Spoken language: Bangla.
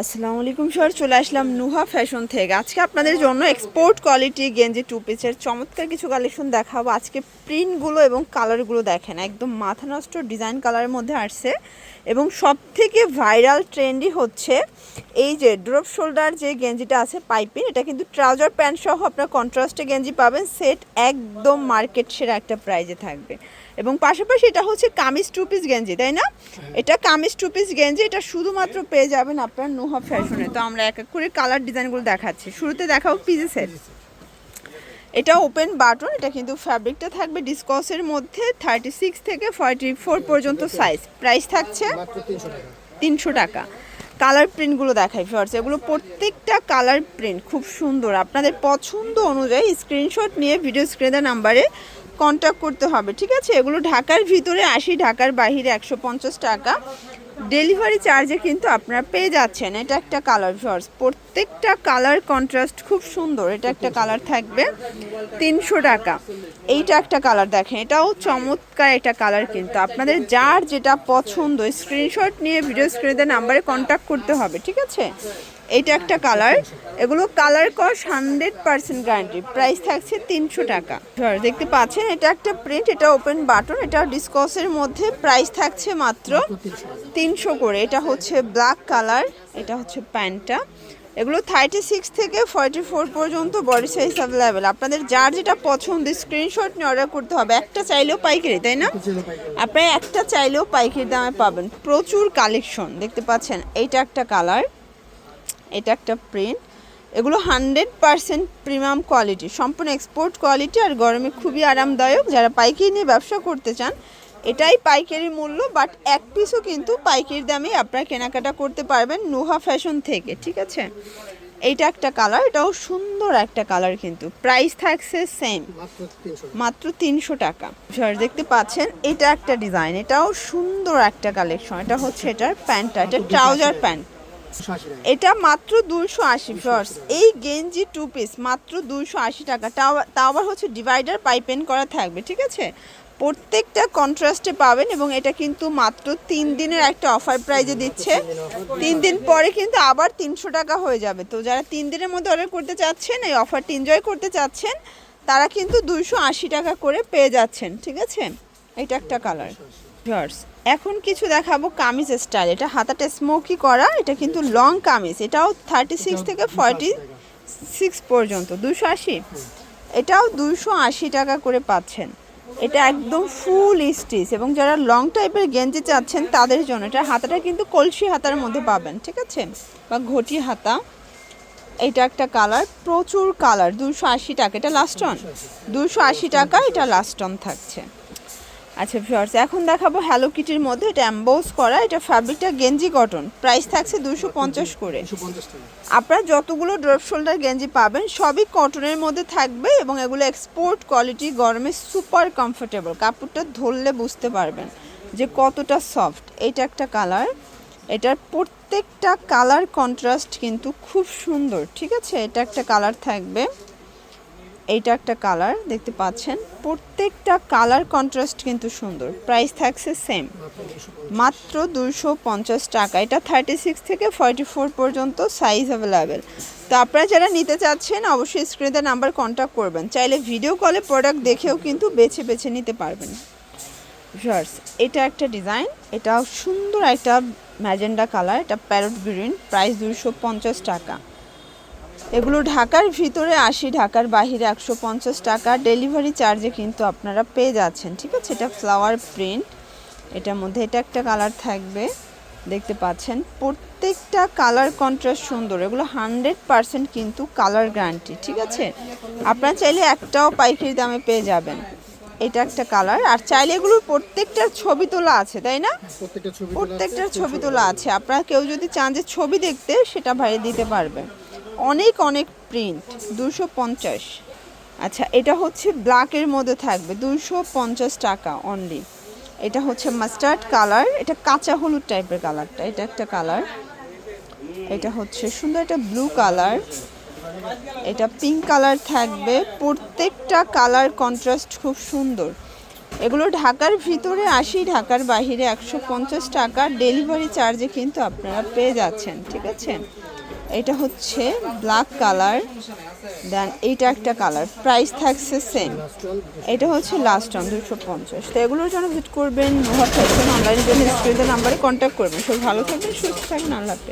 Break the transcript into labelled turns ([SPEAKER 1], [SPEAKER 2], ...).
[SPEAKER 1] আসসালামু আলাইকুম স্যার, চলে আসলাম নুহা ফ্যাশন থেকে। আজকে আপনাদের জন্য এক্সপোর্ট কোয়ালিটি গেঞ্জি টু পিসের চমৎকার কিছু কালেকশন দেখাবো। আজকে প্রিন্টগুলো এবং কালারগুলো দেখেন, একদম মাথা নষ্ট ডিজাইন কালারের মধ্যে আসছে এবং সব থেকে ভাইরাল ট্রেন্ডই হচ্ছে এই যে ড্রপ শোল্ডার যে গেঞ্জিটা আছে পাইপিং, এটা কিন্তু ট্রাউজার প্যান্ট সহ আপনার কন্ট্রাস্টে গেঞ্জি পাবেন। সেট একদম মার্কেট সেরা একটা প্রাইজে থাকবে এবং পাশাপাশি এটা হচ্ছে কামিজ টু পিস গেঞ্জি, তাই না? এটা কামিজ টু পিস গেঞ্জি, এটা শুধুমাত্র পেয়ে যাবেন আপনার নুহা ফ্যাশনে। তো আমরা এক এক করে কালার ডিজাইনগুলো দেখাচ্ছি। শুরুতে দেখাবো পিজি সেট। এটা ওপেন বাটন, এটা কিন্তু ফ্যাব্রিকটা থাকবে ডিসকসের মধ্যে 36 থেকে 44 পর্যন্ত সাইজ। প্রাইস থাকছে 300 টাকা। কালার প্রিন্টগুলো দেখাই ফার্স্ট, এগুলো প্রত্যেকটা কালার প্রিন্ট খুব সুন্দর। আপনাদের পছন্দ অনুযায়ী স্ক্রিনশট নিয়ে ভিডিও স্ক্রিনে নাম্বারে কন্ট্যাক্ট করতে হবে, ঠিক আছে? এগুলো ঢাকার ভিতরে 80, ঢাকার বাইরে 150 টাকা ডেলিভারি চার্জে কিন্তু আপনারা পেয়ে যাচ্ছেন। এটা একটা কালার ফার্স্ট, প্রত্যেকটা কালার কন্ট্রাস্ট খুব সুন্দর। এটা একটা কালার থাকবে 300 টাকা। এইটা একটা কালার দেখেন, এটাও চমৎকার একটা কালার। কিন্তু আপনাদের যার যেটা পছন্দ স্ক্রিনশট নিয়ে ভিডিও স্ক্রিনে নাম্বারে কন্ট্যাক্ট করতে হবে, ঠিক আছে? এইটা একটা কালার, এগুলো কালার কস 100% গ্যারান্টি। প্রাইস থাকছে 300 টাকা। দেখতে পাচ্ছেন এটা একটা প্রিন্ট, এটা ওপেন বাটন, এটা ডিসকসের মধ্যে। প্রাইস থাকছে মাত্র 300 করে। এটা হচ্ছে ব্ল্যাক কালার, এটা হচ্ছে প্যান্টটা। এগুলো 36 থেকে 44 পর্যন্ত বডি সাইজ অ্যাভেলেবেল। আপনাদের যার যেটা পছন্দ স্ক্রিনশট নিয়ে অর্ডার করতে হবে। একটা চাইলেও পাইকারি, তাই না? আপনারা একটা চাইলেও পাইকারি দামে পাবেন। প্রচুর কালেকশন দেখতে পাচ্ছেন। এইটা একটা কালার, এটা একটা প্রিন্ট। এগুলো 100% প্রিমিয়াম কোয়ালিটি, সম্পূর্ণ এক্সপোর্ট কোয়ালিটি আর গরমে খুবই আরামদায়ক। যারা পাইকারি নিয়ে ব্যবসা করতে চান এটাই পাইকারি মূল্য, বাট এক পিসও কিন্তু পাইকারি দামে আপনারা কেনাকাটা করতে পারবেন নুহা ফ্যাশন থেকে, ঠিক আছে? এইটা একটা কালার, এটাও সুন্দর একটা কালার। কিন্তু প্রাইস থাকছে সেম, মাত্র 300 টাকা। দেখতে পাচ্ছেন এটা একটা ডিজাইন, এটাও সুন্দর একটা কালেকশন। এটা হচ্ছে এটার প্যান্টটা, এটা ট্রাউজার প্যান্ট। এটা মাত্র 280 ফ্লোর্স। এই গেঞ্জি টু পিস মাত্র 280 টাকা। তাও আবার হচ্ছে ডিভাইডার পাইপেন করা থাকবে, ঠিক আছে? প্রত্যেকটা কন্ট্রাস্টে পাবেন এবং এটা কিন্তু মাত্র 3 দিনের একটা অফার প্রাইজে দিচ্ছে। 3 দিন পরে কিন্তু আবার 300 টাকা হয়ে যাবে। তো যারা 3 দিনের মধ্যে অর্ডার করতে চাচ্ছেন, এই অফারটি এনজয় করতে চাচ্ছেন, তারা কিন্তু 280 টাকা করে পেয়ে যাচ্ছেন, ঠিক আছে? এটা একটা কালার। এখন কিছু দেখাবো কামিজ স্টাইল। এটা হাতাটা স্মোকি করা, এটা কিন্তু লং কামিজ। এটাও 36 থেকে 46 পর্যন্ত 280। এটাও 280 টাকা করে পাচ্ছেন। এটা একদম ফুল স্টিচ এবং যারা লং টাইপের গেঞ্জি চাচ্ছেন তাদের জন্য। এটা হাতাটা কিন্তু কলসি হাতার মধ্যে পাবেন, ঠিক আছে? বা ঘটি হাতা। এটা একটা কালার, প্রচুর কালার। 280 টাকা। এটা লাস্ট অন 280 টাকা, এটা লাস্ট অন থাকছে। আচ্ছা ভিউয়ার্স, এখন দেখাবো হ্যালো কিটির মধ্যে। এটা এমবোস করা, এটা ফ্যাব্রিকটা গেঞ্জি কটন। প্রাইস থাকছে 250 করে। আপনারা যতগুলো ড্রপ শোল্ডার গেঞ্জি পাবেন সবই কটনের মধ্যে থাকবে এবং এগুলো এক্সপোর্ট কোয়ালিটি, গরমে সুপার কমফোর্টেবল। কাপড়টা ধরলে বুঝতে পারবেন যে কতটা সফট। এইটা একটা কালার, এটার প্রত্যেকটা কালার কন্ট্রাস্ট কিন্তু খুব সুন্দর, ঠিক আছে? এটা একটা কালার থাকবে, এইটা একটা কালার দেখতে পাচ্ছেন। প্রত্যেকটা কালার কন্ট্রাস্ট কিন্তু সুন্দর। প্রাইস থাকছে সেম, মাত্র 250 টাকা। এটা 36 থেকে 44 পর্যন্ত সাইজ অ্যাভেলেবেল। তো আপনারা যারা নিতে চাচ্ছেন অবশ্যই স্ক্রিনে নাম্বার কন্ট্যাক্ট করবেন। চাইলে ভিডিও কলে প্রোডাক্ট দেখেও কিন্তু বেছে বেছে নিতে পারবেন। ভিউয়ার্স, এটা একটা ডিজাইন, এটাও সুন্দর একটা ম্যাজেন্ডা কালার, এটা প্যারট গ্রিন। প্রাইস 250 টাকা। এগুলো ঢাকার ভিতরে 80, ঢাকার বাইরে 150 টাকা ডেলিভারি চার্জে কিন্তু আপনারা পেয়ে যাচ্ছেন, ঠিক আছে? এটা ফ্লাওয়ার প্রিন্ট, এটার মধ্যে এটা একটা কালার থাকবে দেখতে পাচ্ছেন। প্রত্যেকটা কালার কন্ট্রাস্ট সুন্দর। এগুলো 100% কিন্তু কালার গ্যারান্টি, ঠিক আছে? আপনারা চাইলে একটাও পাইকারি দামে পেয়ে যাবেন। এটা একটা কালার। আর চাইলে এগুলোর প্রত্যেকটার ছবি তোলা আছে, তাই না? প্রত্যেকটার ছবি তোলা আছে। আপনারা কেউ যদি চান যে ছবি দেখতে, সেটা ভাইয়ে দিতে পারবেন। অনেক অনেক প্রিন্ট। 250। আচ্ছা, এটা হচ্ছে ব্ল্যাকের মধ্যে থাকবে 250 টাকা অনলি। এটা হচ্ছে মাস্টার্ড কালার, এটা কাঁচা হলুদ টাইপের কালারটা। এটা একটা কালার, এটা হচ্ছে সুন্দর একটা ব্লু কালার, এটা পিঙ্ক কালার থাকবে। প্রত্যেকটা কালার কন্ট্রাস্ট খুব সুন্দর। এগুলো ঢাকার ভিতরে 80, ঢাকার বাইরে 150 টাকা ডেলিভারি চার্জে কিন্তু আপনারা পেয়ে যাচ্ছেন, ঠিক আছে। এটা হচ্ছে ব্ল্যাক কালার, দেন এইটা একটা কালার, প্রাইস থাকছে সেম। এটা হচ্ছে লাস্ট অন 250। তো এগুলোর জন্য ভিজিট করবেন নুহা ফ্যাশন, অনলাইনের জন্য স্ক্রিনের নাম্বারে কন্ট্যাক্ট করবেন। সব ভালো থাকবেন, সুস্থ থাকবেন, আল্লাহ হাফেজ।